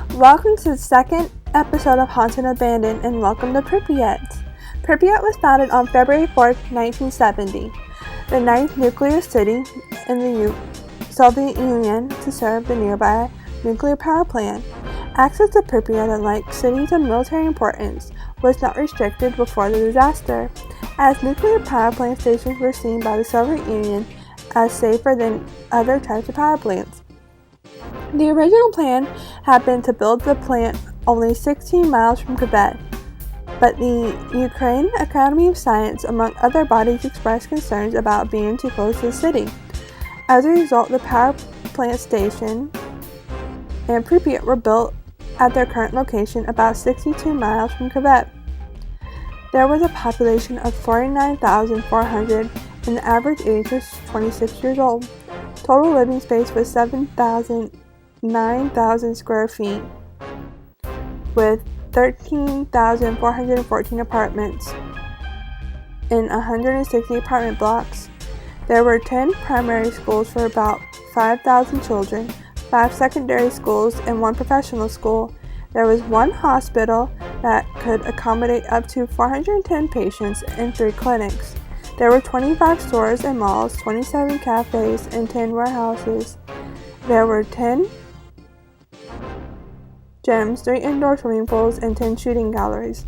Welcome to the second episode of Haunted and Abandoned, and welcome to Pripyat. Pripyat was founded on February 4, 1970, the ninth nuclear city in the Soviet Union to serve the nearby nuclear power plant. Access to Pripyat, unlike cities of military importance, was not restricted before the disaster, as nuclear power plant stations were seen by the Soviet Union as safer than other types of power plants. The original plan had been to build the plant only 16 miles from Pripyat, but the Ukraine Academy of Science, among other bodies, expressed concerns about being too close to the city. As a result, the power plant station and Pripyat were built at their current location, about 62 miles from Pripyat. There was a population of 49,400 and the average age was 26 years old. Total living space was 9,000 square feet, with 13,414 apartments in 160 apartment blocks. There were 10 primary schools for about 5,000 children, 5 secondary schools, and 1 professional school. There was 1 hospital that could accommodate up to 410 patients and 3 clinics. There were 25 stores and malls, 27 cafes, and 10 warehouses. There were 10 gyms, 3 indoor swimming pools, and 10 shooting galleries.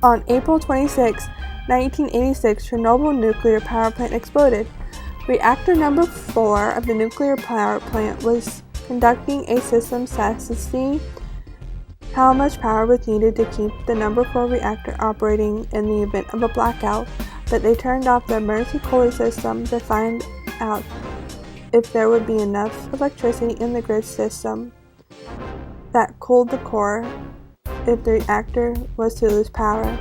On April 26, 1986, Chernobyl nuclear power plant exploded. Reactor number 4 of the nuclear power plant was conducting a systems test to see how much power was needed to keep the number 4 reactor operating in the event of a blackout, but they turned off the emergency cooling system to find out if there would be enough electricity in the grid system that cooled the core if the reactor was to lose power.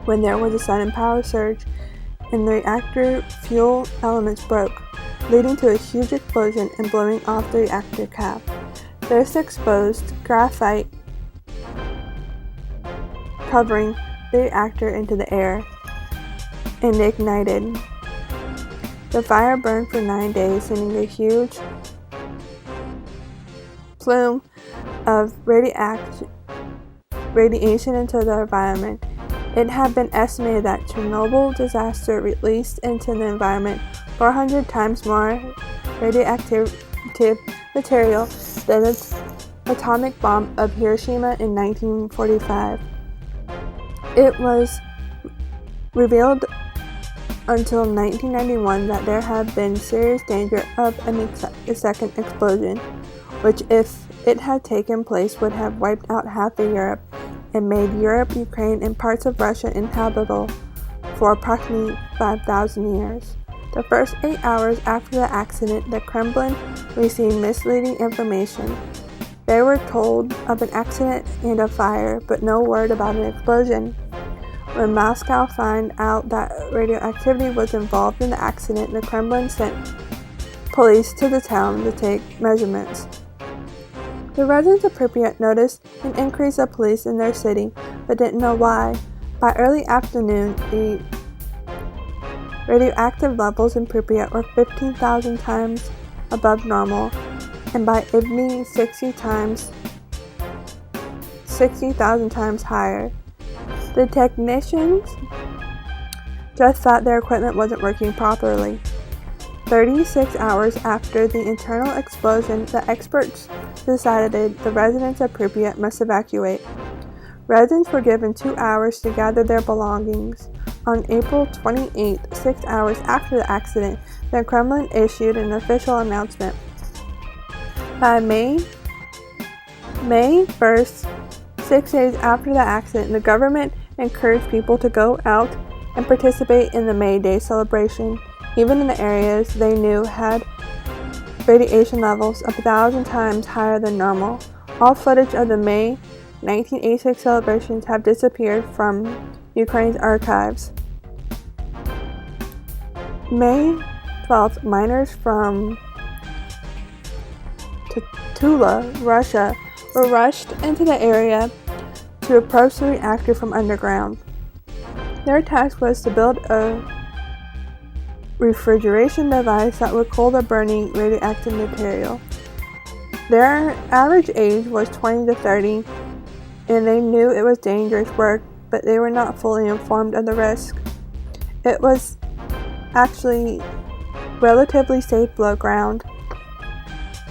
When there was a sudden power surge and the reactor fuel elements broke, leading to a huge explosion and blowing off the reactor cap. This exposed graphite covering the reactor into the air and ignited. The fire burned for 9 days, sending a huge plume of radiation into the environment. It had been estimated that Chernobyl disaster released into the environment 400 times more radioactive material than the atomic bomb of Hiroshima in 1945. It was revealed until 1991 that there had been serious danger of a second explosion, which, if it had taken place, would have wiped out half of Europe and made Europe, Ukraine, and parts of Russia inhabitable for approximately 5,000 years. The first 8 hours after the accident, the Kremlin received misleading information. They were told of an accident and a fire, but no word about an explosion. When Moscow found out that radioactivity was involved in the accident, the Kremlin sent police to the town to take measurements. The residents of Pripyat noticed an increase of police in their city, but didn't know why. By early afternoon, the radioactive levels in Pripyat were 15,000 times above normal, and by evening 60,000 times higher. The technicians just thought their equipment wasn't working properly. 36 hours after the internal explosion, the experts decided the residents of Pripyat must evacuate. Residents were given 2 hours to gather their belongings. On April 28, 6 hours after the accident, the Kremlin issued an official announcement. By May 1st, 6 days after the accident, the government encouraged people to go out and participate in the May Day celebration, even in the areas they knew had radiation levels 1,000 times higher than normal. All footage of the May 1986 celebrations have disappeared from Ukraine's archives. May 12th, miners from Tula, Russia, were rushed into the area to approach the reactor from underground. Their task was to build a refrigeration device that would cool the burning radioactive material. Their average age was 20 to 30, and they knew it was dangerous work, but they were not fully informed of the risk. It was actually relatively safe below ground.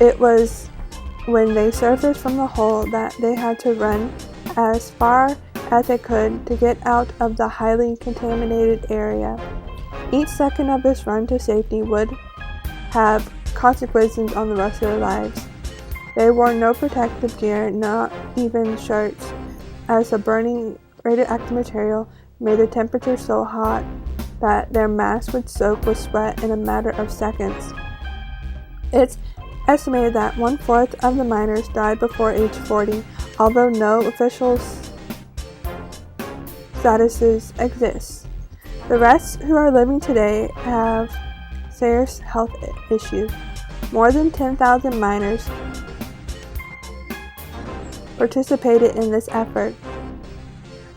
It was when they surfaced from the hole that they had to run as far as they could to get out of the highly contaminated area. Each second of this run to safety would have consequences on the rest of their lives. They wore no protective gear, not even shirts, as the burning radioactive material made the temperature so hot that their masks would soak with sweat in a matter of seconds. It's estimated that 1/4 of the miners died before age 40, although no official statuses exist. The rest who are living today have serious health issues. More than 10,000 miners participated in this effort.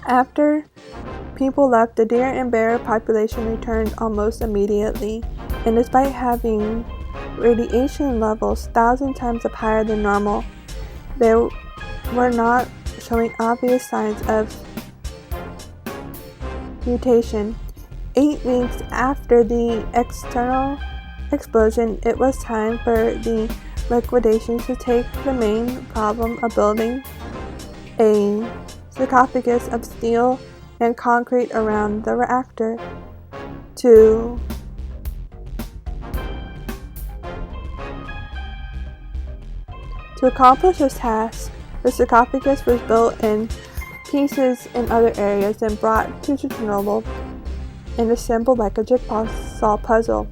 After people left, the deer and bear population returned almost immediately, and despite having radiation levels 1,000 times higher than normal, they were not showing obvious signs of mutation. 8 weeks after the external explosion, it was time for the liquidation to take the main problem of building a sarcophagus of steel and concrete around the reactor. To accomplish this task, the sarcophagus was built in pieces in other areas and brought to Chernobyl and assembled like a jigsaw puzzle.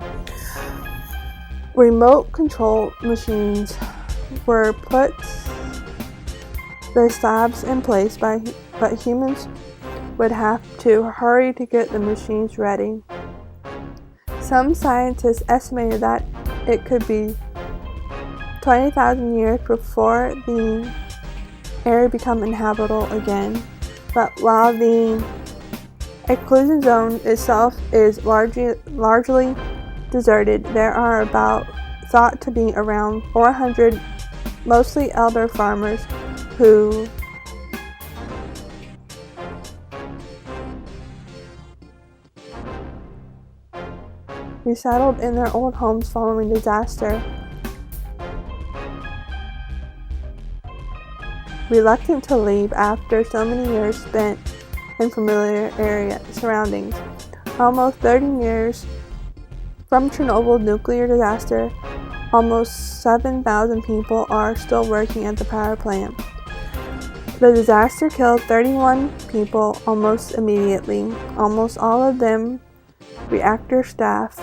Remote control machines were put the slabs in place, but humans would have to hurry to get the machines ready. Some scientists estimated that it could be 20,000 years before the area become inhabitable again. But while the exclusion zone itself is largely deserted, there are thought to be around 400 mostly elder farmers who resettled in their old homes following disaster. Reluctant to leave after so many years spent in familiar surroundings. Almost 30 years from Chernobyl's nuclear disaster, almost 7,000 people are still working at the power plant. The disaster killed 31 people almost immediately, almost all of them reactor staff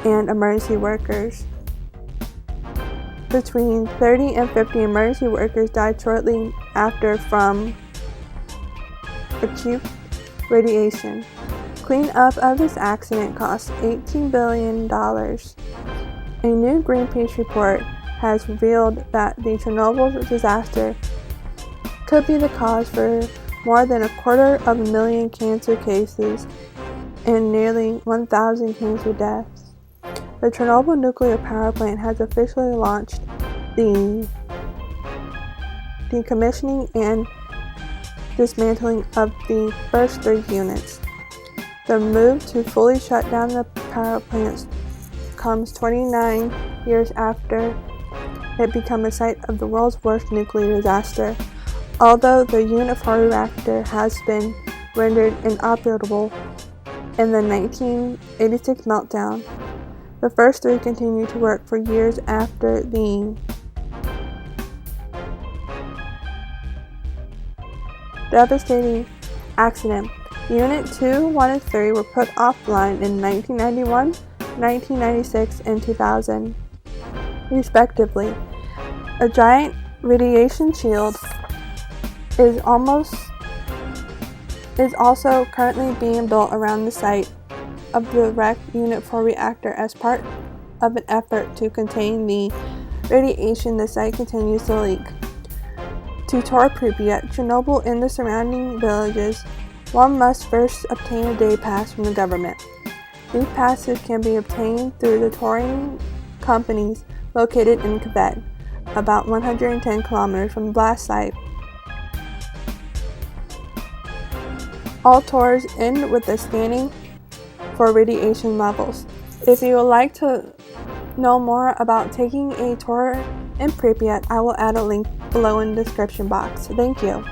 and emergency workers. Between 30 and 50 emergency workers died shortly after from acute radiation. Cleanup of this accident cost $18 billion. A new Greenpeace report has revealed that the Chernobyl disaster could be the cause for more than 250,000 cancer cases and nearly 1,000 cancer deaths. The Chernobyl nuclear power plant has officially launched the decommissioning and dismantling of the first 3 units. The move to fully shut down the power plant comes 29 years after it became a site of the world's worst nuclear disaster. Although the Unit 4 reactor has been rendered inoperable in the 1986 meltdown, the first 3 continue to work for years after the devastating accident. Unit 2, 1, and 3 were put offline in 1991, 1996, and 2000, respectively. A giant radiation shield is also currently being built around the site of the wrecked Unit 4 reactor as part of an effort to contain the radiation. The site continues to leak. To tour Pripyat, Chernobyl, and the surrounding villages, one must first obtain a day pass from the government. These passes can be obtained through the touring companies located in Quebec. about 110 kilometers from the blast site. All tours end with a scanning for radiation levels. If you would like to know more about taking a tour in Pripyat, I will add a link below in the description box. Thank you.